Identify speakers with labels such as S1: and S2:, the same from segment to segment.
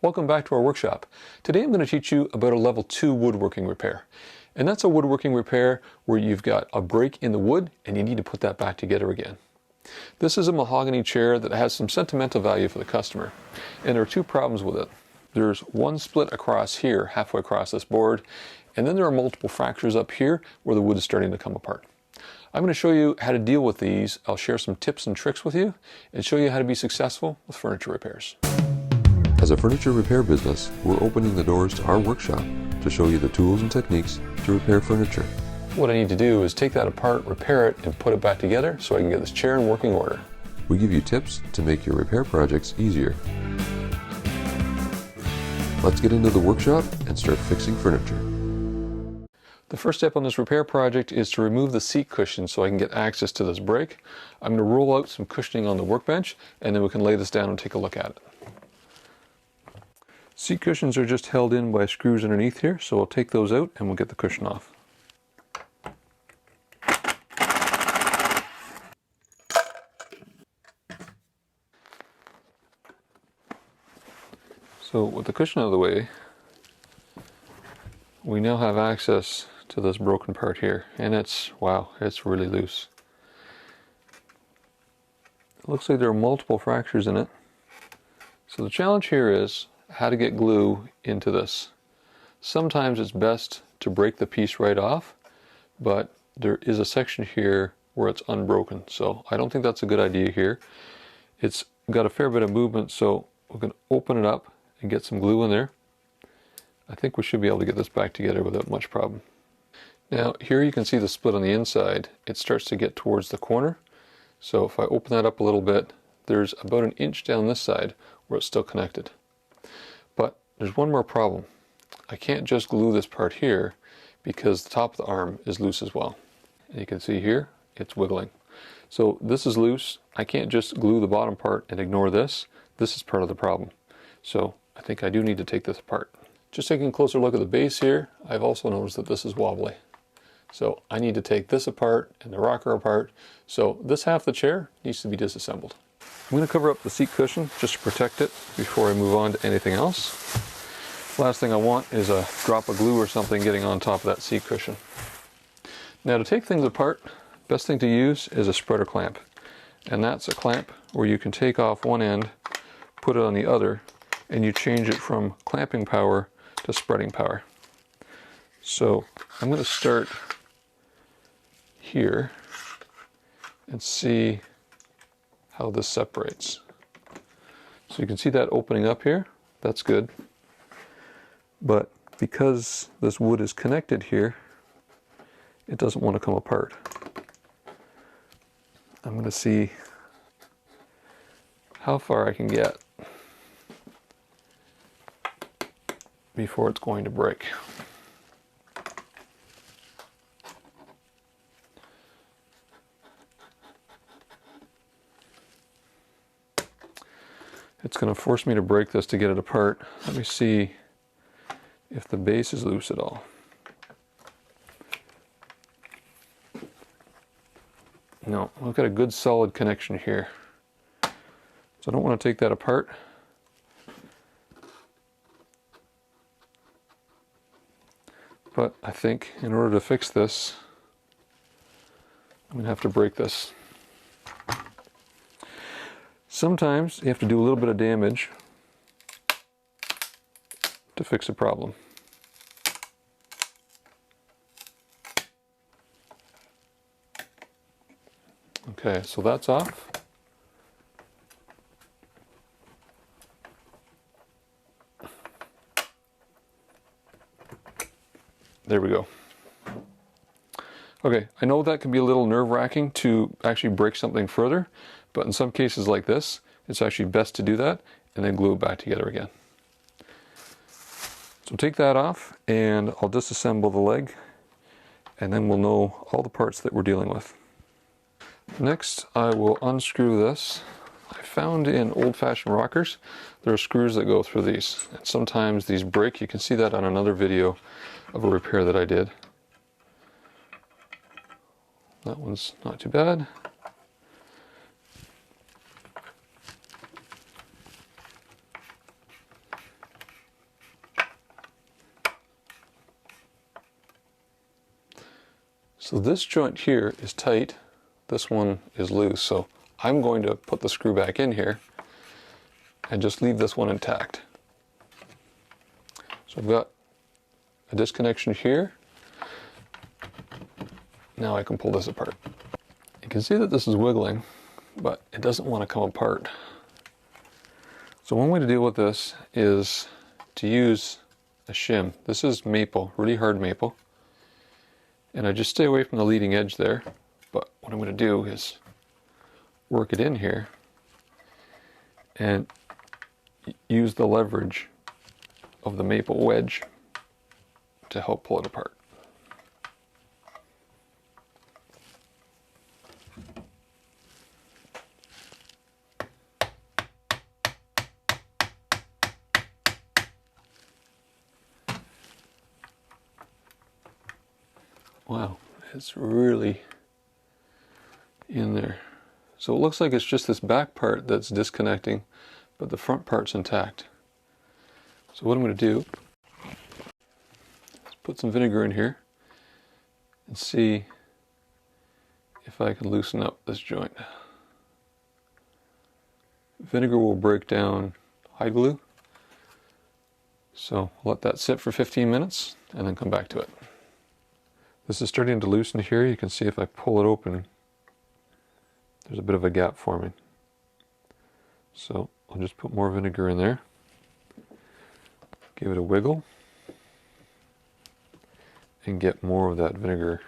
S1: Welcome back to our workshop. Today I'm going to teach you about a level 2 woodworking repair. And that's a woodworking repair where you've got a break in the wood and you need to put that back together again. This is a mahogany chair that has some sentimental value for the customer. And there are two problems with it. There's one split across here, halfway across this board, and then there are multiple fractures up here where the wood is starting to come apart. I'm going to show you how to deal with these. I'll share some tips and tricks with you and show you how to be successful with furniture repairs.
S2: As a furniture repair business, we're opening the doors to our workshop to show you the tools and techniques to repair furniture.
S1: What I need to do is take that apart, repair it, and put it back together so I can get this chair in working order.
S2: We give you tips to make your repair projects easier. Let's get into the workshop and start fixing furniture.
S1: The first step on this repair project is to remove the seat cushion so I can get access to this break. I'm going to roll out some cushioning on the workbench and then we can lay this down and take a look at it. Seat cushions are just held in by screws underneath here, so we'll take those out and we'll get the cushion off. So with the cushion out of the way, we now have access to this broken part here, and it's really loose. It looks like there are multiple fractures in it. So the challenge here is how to get glue into this. Sometimes it's best to break the piece right off, but there is a section here where it's unbroken, so I don't think that's a good idea here. It's got a fair bit of movement, so we're going to open it up and get some glue in there. I think we should be able to get this back together without much problem. Now here you can see the split on the inside. It starts to get towards the corner, so if I open that up a little bit, there's about an inch down this side where it's still connected. But there's one more problem. I can't just glue this part here because the top of the arm is loose as well. And you can see here, it's wiggling. So this is loose. I can't just glue the bottom part and ignore this. This is part of the problem. So I think I do need to take this apart. Just taking a closer look at the base here, I've also noticed that this is wobbly. So I need to take this apart and the rocker apart. So this half of the chair needs to be disassembled. I'm going to cover up the seat cushion just to protect it before I move on to anything else. Last thing I want is a drop of glue or something getting on top of that seat cushion. Now to take things apart, best thing to use is a spreader clamp. And that's a clamp where you can take off one end, put it on the other, and you change it from clamping power to spreading power. So I'm going to start here and see how this separates. So you can see that opening up here, that's good. But because this wood is connected here, it doesn't want to come apart. I'm going to see how far I can get before it's going to break. It's going to force me to break this to get it apart. Let me see if the base is loose at all. No, we've got a good solid connection here. So I don't want to take that apart. But I think in order to fix this, I'm going to have to break this. Sometimes you have to do a little bit of damage to fix a problem. Okay, so that's off. There we go. Okay, I know that can be a little nerve-wracking to actually break something further, but in some cases like this, it's actually best to do that and then glue it back together again. So take that off and I'll disassemble the leg and then we'll know all the parts that we're dealing with. Next, I will unscrew this. I found in old-fashioned rockers, there are screws that go through these. And sometimes these break. You can see that on another video of a repair that I did. That one's not too bad. So this joint here is tight, this one is loose, so I'm going to put the screw back in here and just leave this one intact. So I've got a disconnection here. Now I can pull this apart. You can see that this is wiggling, but it doesn't want to come apart. So one way to deal with this is to use a shim. This is maple, really hard maple. And I just stay away from the leading edge there. But what I'm going to do is work it in here and use the leverage of the maple wedge to help pull it apart. Wow, it's really in there. So it looks like it's just this back part that's disconnecting, but the front part's intact. So what I'm going to do is put some vinegar in here and see if I can loosen up this joint. Vinegar will break down hide glue, so let that sit for 15 minutes and then come back to it. This is starting to loosen here. You can see if I pull it open, there's a bit of a gap forming. So I'll just put more vinegar in there, give it a wiggle, and get more of that vinegar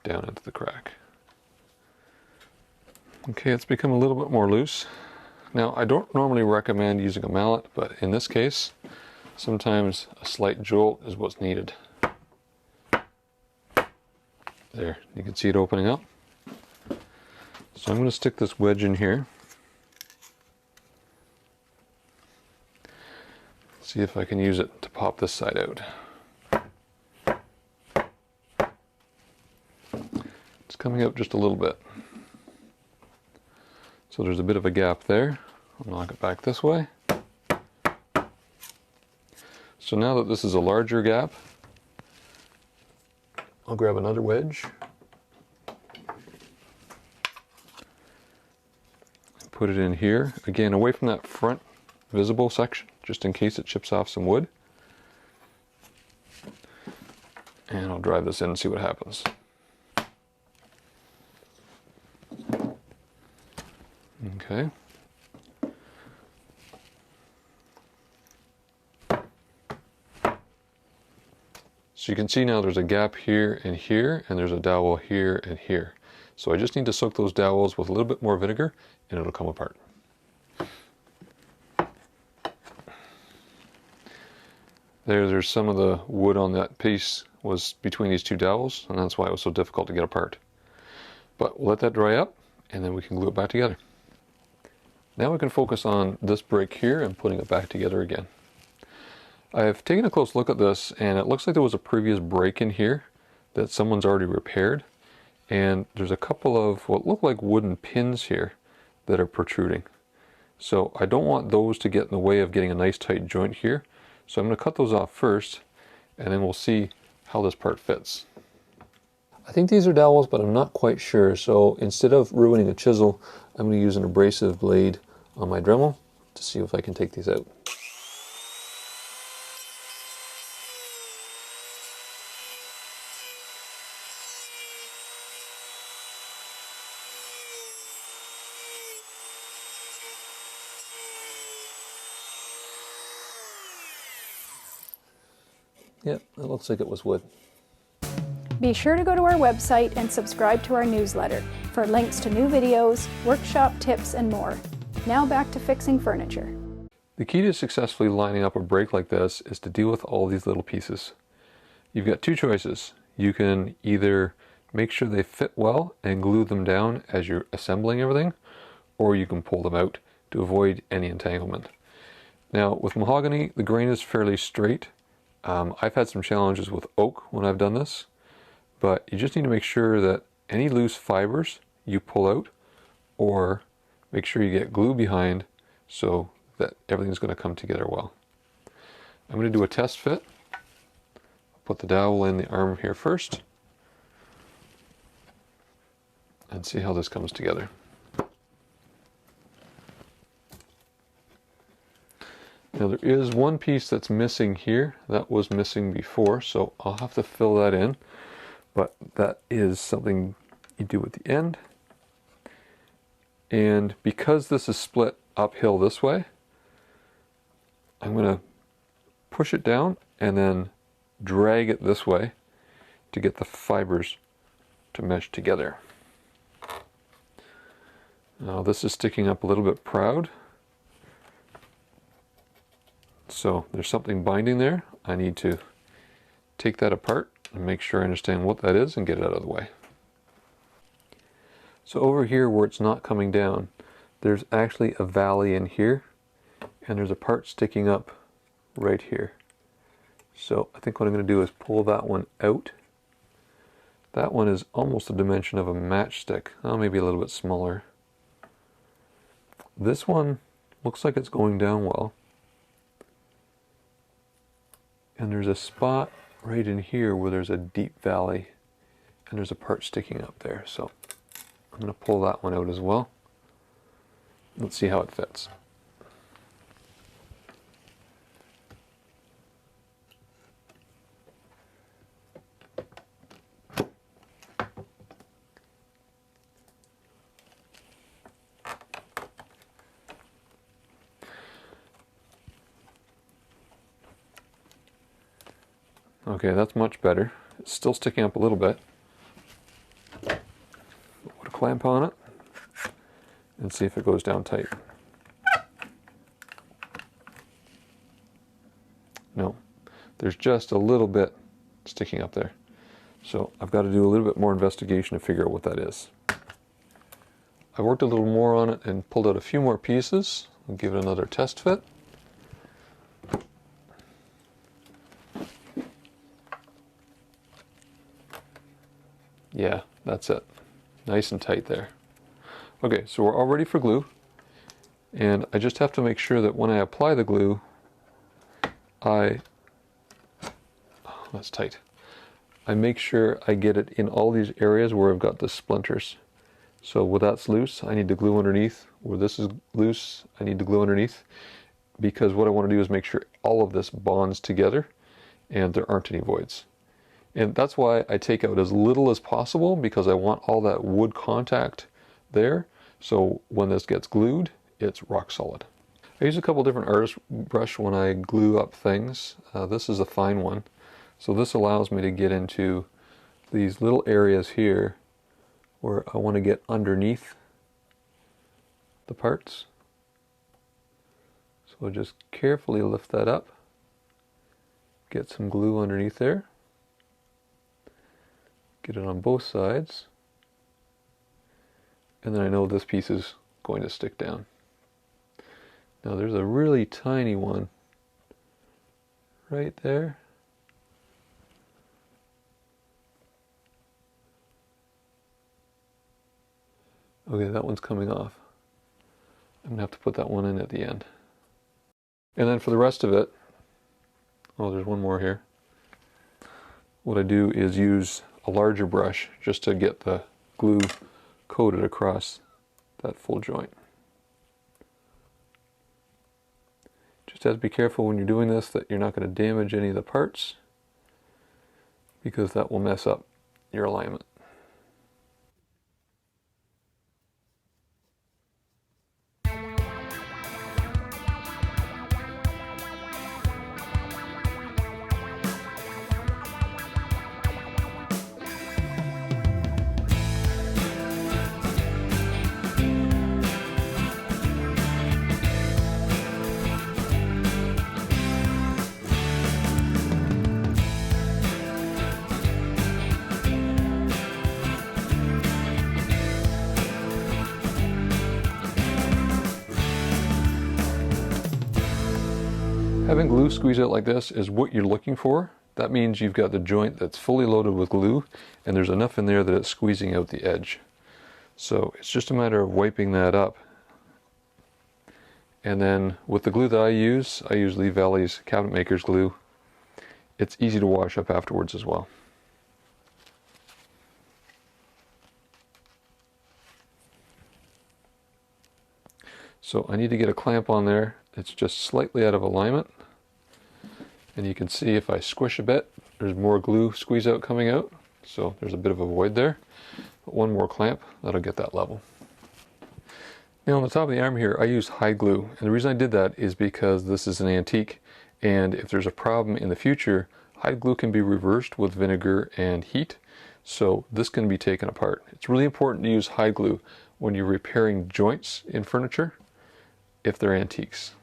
S1: down into the crack. Okay, it's become a little bit more loose. Now, I don't normally recommend using a mallet, but in this case, sometimes a slight jolt is what's needed. There, you can see it opening up. So I'm going to stick this wedge in here. See if I can use it to pop this side out. It's coming out just a little bit. So there's a bit of a gap there. I'll knock it back this way. So now that this is a larger gap, I'll grab another wedge, put it in here, again away from that front visible section, just in case it chips off some wood. And I'll drive this in and see what happens. Okay. So you can see now there's a gap here, and there's a dowel here and here. So I just need to soak those dowels with a little bit more vinegar and it'll come apart. There's some of the wood on that piece was between these two dowels, and that's why it was so difficult to get apart. But we'll let that dry up and then we can glue it back together. Now we can focus on this break here and putting it back together again. I've taken a close look at this and it looks like there was a previous break in here that someone's already repaired, and there's a couple of what look like wooden pins here that are protruding. So I don't want those to get in the way of getting a nice tight joint here. So I'm going to cut those off first and then we'll see how this part fits. I think these are dowels, but I'm not quite sure. So instead of ruining a chisel, I'm going to use an abrasive blade on my Dremel to see if I can take these out. Yep, it looks like it was wood.
S3: Be sure to go to our website and subscribe to our newsletter for links to new videos, workshop tips, and more. Now back to fixing furniture.
S1: The key to successfully lining up a break like this is to deal with all these little pieces. You've got two choices. You can either make sure they fit well and glue them down as you're assembling everything, or you can pull them out to avoid any entanglement. Now with mahogany, the grain is fairly straight. I've had some challenges with oak when I've done this, but you just need to make sure that any loose fibers you pull out, or make sure you get glue behind so that everything's going to come together well. I'm going to do a test fit. I'll put the dowel in the arm here first. and see how this comes together. Now there is one piece that's missing here that was missing before, so I'll have to fill that in, but that is something you do at the end. And because this is split uphill this way, I'm going to push it down and then drag it this way to get the fibers to mesh together. Now this is sticking up a little bit proud, so there's something binding there. I need to take that apart and make sure I understand what that is and get it out of the way. So over here where it's not coming down, there's actually a valley in here, and there's a part sticking up right here. So I think what I'm going to do is pull that one out. That one is almost the dimension of a matchstick, maybe a little bit smaller. This one looks like it's going down well. And there's a spot right in here where there's a deep valley, and there's a part sticking up there. So I'm going to pull that one out as well. Let's see how it fits. Okay, that's much better. It's still sticking up a little bit. Put a clamp on it and see if it goes down tight. No, there's just a little bit sticking up there. So I've got to do a little bit more investigation to figure out what that is. I worked a little more on it and pulled out a few more pieces. I'll give it another test fit. Yeah, that's it. Nice and tight there. Okay, so we're all ready for glue. And I just have to make sure that when I apply the glue, oh, that's tight. I make sure I get it in all these areas where I've got the splinters. So where that's loose, I need to glue underneath. Where this is loose, I need to glue underneath. Because what I want to do is make sure all of this bonds together and there aren't any voids. And that's why I take out as little as possible, because I want all that wood contact there. So when this gets glued, it's rock solid. I use a couple different artist brush when I glue up things. This is a fine one. So this allows me to get into these little areas here where I want to get underneath the parts. So I'll just carefully lift that up, get some glue underneath there. Get it on both sides, and then I know this piece is going to stick down. Now there's a really tiny one right there. Okay, that one's coming off. I'm going to have to put that one in at the end. And then for the rest of it, oh, there's one more here. What I do is use a larger brush just to get the glue coated across that full joint. Just have to be careful when you're doing this that you're not going to damage any of the parts, because that will mess up your alignment. Having glue squeeze out like this is what you're looking for. That means you've got the joint that's fully loaded with glue, and there's enough in there that it's squeezing out the edge. So it's just a matter of wiping that up. And then with the glue that I use Lee Valley's Cabinet Maker's glue. It's easy to wash up afterwards as well. So I need to get a clamp on there. It's just slightly out of alignment. And you can see if I squish a bit, there's more glue squeeze out coming out. So there's a bit of a void there. But one more clamp, that'll get that level. Now on the top of the arm here, I use hide glue. And the reason I did that is because this is an antique. And if there's a problem in the future, hide glue can be reversed with vinegar and heat. So this can be taken apart. It's really important to use hide glue when you're repairing joints in furniture if they're antiques.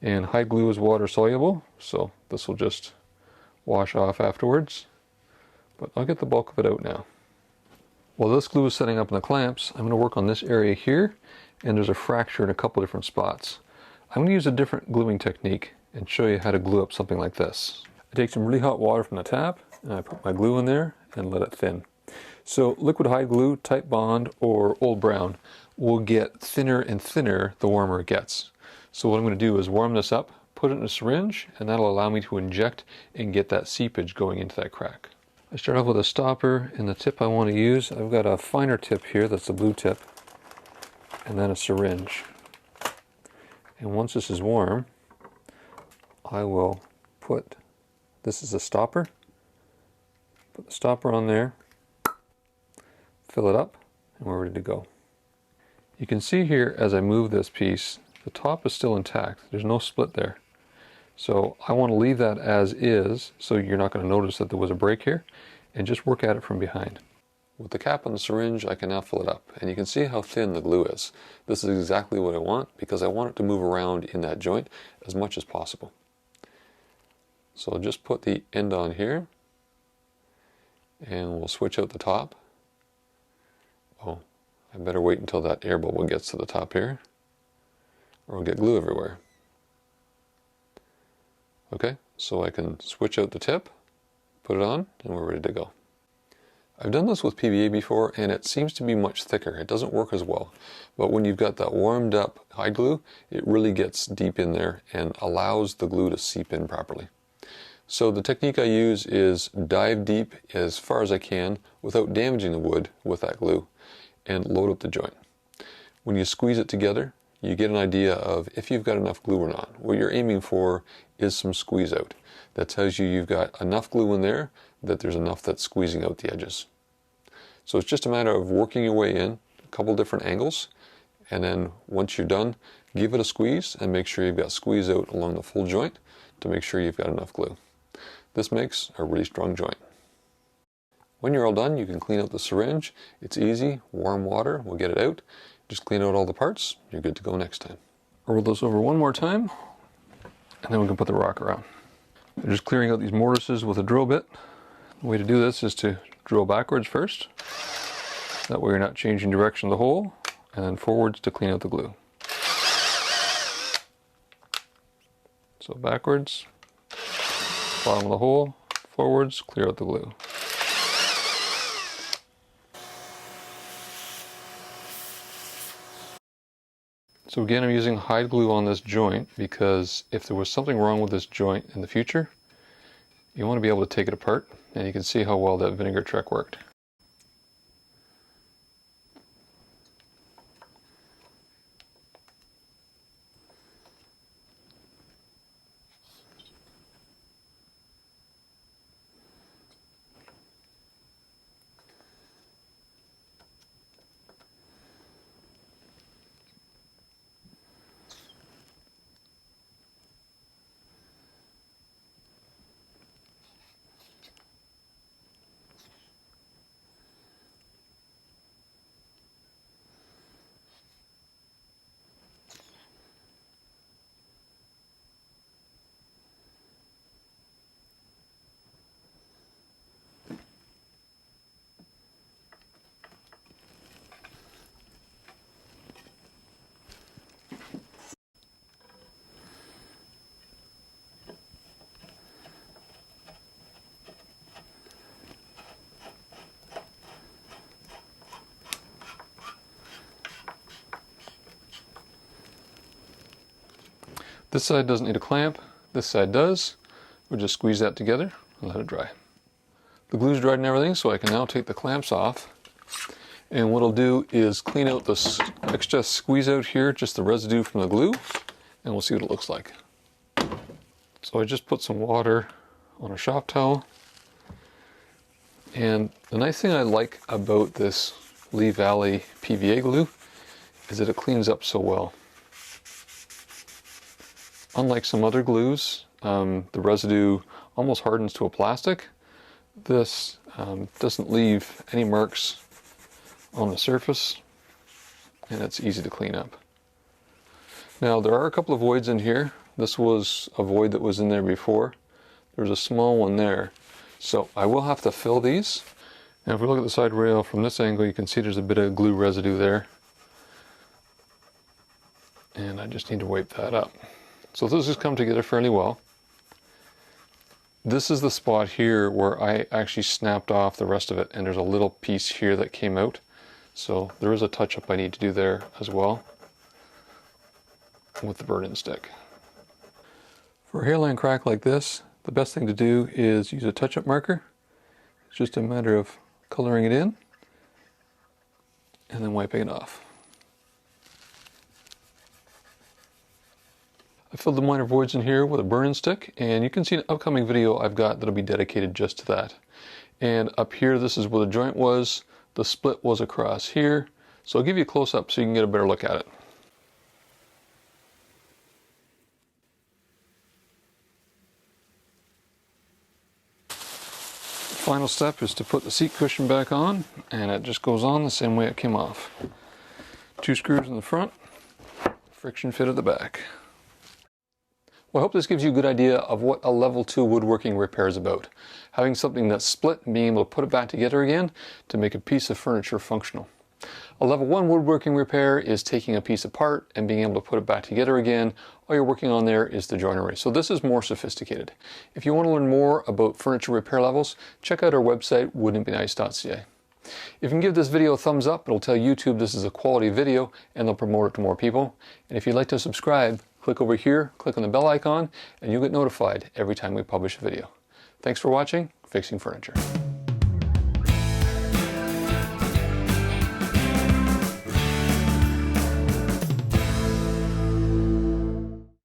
S1: And hide glue is water soluble, so this will just wash off afterwards. But I'll get the bulk of it out now. While this glue is setting up in the clamps, I'm going to work on this area here, and there's a fracture in a couple different spots. I'm going to use a different gluing technique and show you how to glue up something like this. I take some really hot water from the tap, and I put my glue in there and let it thin. So liquid hide glue, Type Bond, or Old Brown will get thinner and thinner the warmer it gets. So what I'm going to do is warm this up, put it in a syringe, and that'll allow me to inject and get that seepage going into that crack. I start off with a stopper, and the tip I want to use, I've got a finer tip here, that's the blue tip, and then a syringe. And once this is warm, I will put, this is a stopper, put the stopper on there, fill it up, and we're ready to go. You can see here as I move this piece, the top is still intact. There's no split there. So I want to leave that as is, so you're not going to notice that there was a break here, and just work at it from behind. With the cap on the syringe, I can now fill it up, and you can see how thin the glue is. This is exactly what I want, because I want it to move around in that joint as much as possible. So I'll just put the end on here, and we'll switch out the top. Oh, I better wait until that air bubble gets to the top here, or we'll get glue everywhere. Okay, so I can switch out the tip, put it on, and we're ready to go. I've done this with PVA before, and it seems to be much thicker. It doesn't work as well. But when you've got that warmed up hide glue, it really gets deep in there and allows the glue to seep in properly. So the technique I use is dive deep as far as I can without damaging the wood with that glue and load up the joint. When you squeeze it together, you get an idea of if you've got enough glue or not. What you're aiming for is some squeeze out. That tells you you've got enough glue in there that there's enough that's squeezing out the edges. So it's just a matter of working your way in a couple different angles, and then once you're done, give it a squeeze and make sure you've got squeeze out along the full joint to make sure you've got enough glue. This makes a really strong joint. When you're all done, you can clean out the syringe. It's easy, warm water will get it out. Just clean out all the parts, you're good to go next time. Roll this over one more time, and then we can put the rocker on. I'm just clearing out these mortises with a drill bit. The way to do this is to drill backwards first. That way you're not changing direction of the hole, and then forwards to clean out the glue. So backwards, bottom of the hole, forwards, clear out the glue. So again, I'm using hide glue on this joint because if there was something wrong with this joint in the future, you want to be able to take it apart, and you can see how well that vinegar trick worked. This side doesn't need a clamp, this side does. We'll just squeeze that together and let it dry. The glue's dried and everything, so I can now take the clamps off, And what I'll do is clean out this extra squeeze out here, just the residue from the glue, and we'll see what it looks like. So I just put some water on a shop towel. And the nice thing I like about this Lee Valley PVA glue is that it cleans up so well. Unlike some other glues, the residue almost hardens to a plastic. This doesn't leave any marks on the surface, and it's easy to clean up. Now there are a couple of voids in here. This was a void that was in there before. There's a small one there. So I will have to fill these. Now if we look at the side rail from this angle, you can see there's a bit of glue residue there. And I just need to wipe that up. So this has come together fairly well. This is the spot here where I actually snapped off the rest of it, and there's a little piece here that came out. So there is a touch-up I need to do there as well with the burn-in stick. For a hairline crack like this, the best thing to do is use a touch-up marker. It's just a matter of coloring it in and then wiping it off. I filled the minor voids in here with a burn-in stick, and you can see an upcoming video I've got that'll be dedicated just to that. And up here, this is where the joint was. The split was across here. So I'll give you a close-up so you can get a better look at it. The final step is to put the seat cushion back on, and it just goes on the same way it came off. 2 screws in the front, friction fit at the back. Well, I hope this gives you a good idea of what a level 2 woodworking repair is about. Having something that's split and being able to put it back together again to make a piece of furniture functional. A level 1 woodworking repair is taking a piece apart and being able to put it back together again. All you're working on there is the joinery. So this is more sophisticated. If you want to learn more about furniture repair levels, check out our website, wouldn'titbenice.ca. If you can give this video a thumbs up, it'll tell YouTube this is a quality video and they'll promote it to more people. And if you'd like to subscribe, click over here, click on the bell icon, and you'll get notified every time we publish a video. Thanks for watching Fixing Furniture.